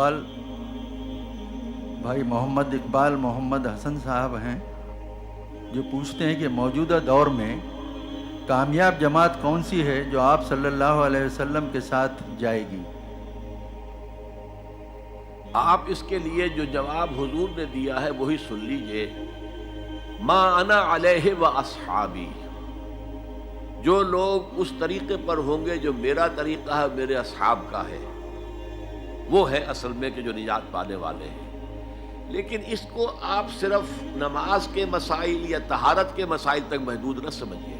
سوال بھائی محمد اقبال محمد حسن صاحب ہیں، جو پوچھتے ہیں کہ موجودہ دور میں کامیاب جماعت کون سی ہے جو آپ صلی اللہ علیہ وسلم کے ساتھ جائے گی؟ آپ اس کے لیے جو جواب حضور نے دیا ہے وہی سن لیجئے، ما انا علیہ و اصحابی، جو لوگ اس طریقے پر ہوں گے جو میرا طریقہ ہے، میرے اصحاب کا ہے، وہ ہے اصل میں کہ جو نجات پانے والے ہیں۔ لیکن اس کو آپ صرف نماز کے مسائل یا طہارت کے مسائل تک محدود نہ سمجھیے۔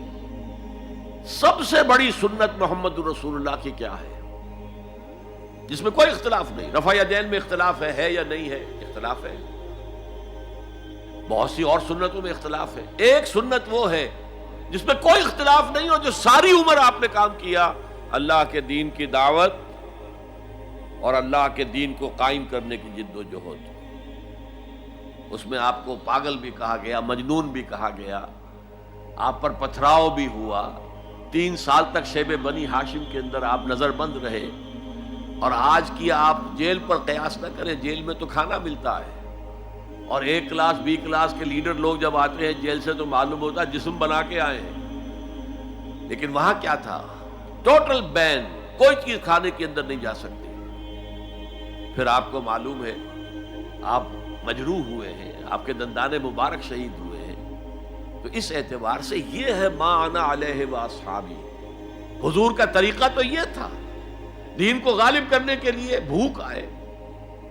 سب سے بڑی سنت محمد رسول اللہ کی کیا ہے، جس میں کوئی اختلاف نہیں؟ رفع یدین میں اختلاف ہے یا نہیں ہے؟ اختلاف ہے۔ بہت سی اور سنتوں میں اختلاف ہے۔ ایک سنت وہ ہے جس میں کوئی اختلاف نہیں، اور جو ساری عمر آپ نے کام کیا، اللہ کے دین کی دعوت اور اللہ کے دین کو قائم کرنے کی جد و جہد۔ اس میں آپ کو پاگل بھی کہا گیا، مجنون بھی کہا گیا، آپ پر پتھراؤ بھی ہوا، 3 سال تک شیب بنی ہاشم کے اندر آپ نظر بند رہے، اور آج کی آپ جیل پر قیاس نہ کریں، جیل میں تو کھانا ملتا ہے، اور A کلاس B کلاس کے لیڈر لوگ جب آتے ہیں جیل سے تو معلوم ہوتا ہے جسم بنا کے آئے ہیں، لیکن وہاں کیا تھا؟ ٹوٹل بین، کوئی چیز کھانے کے اندر نہیں جا سکتی۔ پھر آپ کو معلوم ہے آپ مجروح ہوئے ہیں، آپ کے دندان مبارک شہید ہوئے ہیں۔ تو اس اعتبار سے یہ ہے ما انا علیہ و اصحابی۔ حضور کا طریقہ تو یہ تھا، دین کو غالب کرنے کے لیے بھوک آئے۔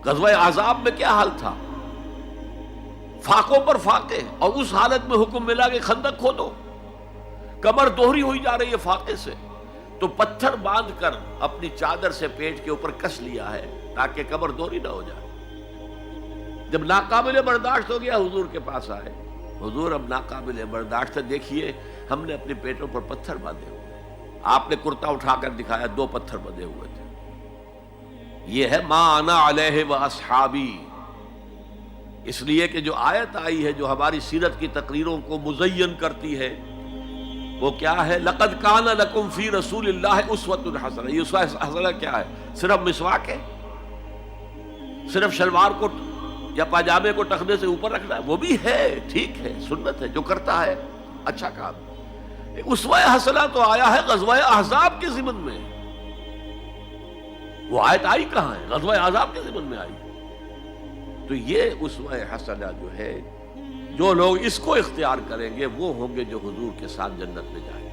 غزوہ احزاب میں کیا حال تھا؟ فاقوں پر فاقے، اور اس حالت میں حکم ملا کہ خندق کھودو، کمر دوہری ہوئی جا رہی ہے فاقے سے، تو پتھر باندھ کر اپنی چادر سے پیٹ کے اوپر کس لیا ہے تاکہ کمر دوہری نہ ہو جائے۔ جب ناقابل برداشت ہو گیا حضور کے پاس آئے، حضور اب ناقابل برداشت ہے، دیکھیے ہم نے اپنے پیٹوں پر پتھر باندھے ہوئے۔ آپ نے کرتا اٹھا کر دکھایا، 2 پتھر بندھے ہوئے تھے۔ یہ ہے ما انا علیہ و اصحابی۔ اس لیے کہ جو آیت آئی ہے جو ہماری سیرت کی تقریروں کو مزین کرتی ہے، وہ کیا ہے؟ لقد کان لکم فی رسول اللہ اسوۃ حسنہ۔ یہ اسوہ حسنہ کیا ہے؟ صرف مسواک ہے؟ صرف شلوار کو یا پاجامے کو ٹخنے سے اوپر رکھنا ہے؟ وہ بھی ہے، ٹھیک ہے، سنت ہے، جو کرتا ہے اچھا کام۔ اسوہ حسنہ تو آیا ہے غزوہ احزاب کے ضمن میں، وہ آیت آئی کہاں ہے؟ غزوہ احزاب کے ضمن میں آئی۔ تو یہ اسوہ حسنہ جو ہے، جو لوگ اس کو اختیار کریں گے وہ ہوں گے جو حضور کے ساتھ جنت میں جائیں گے۔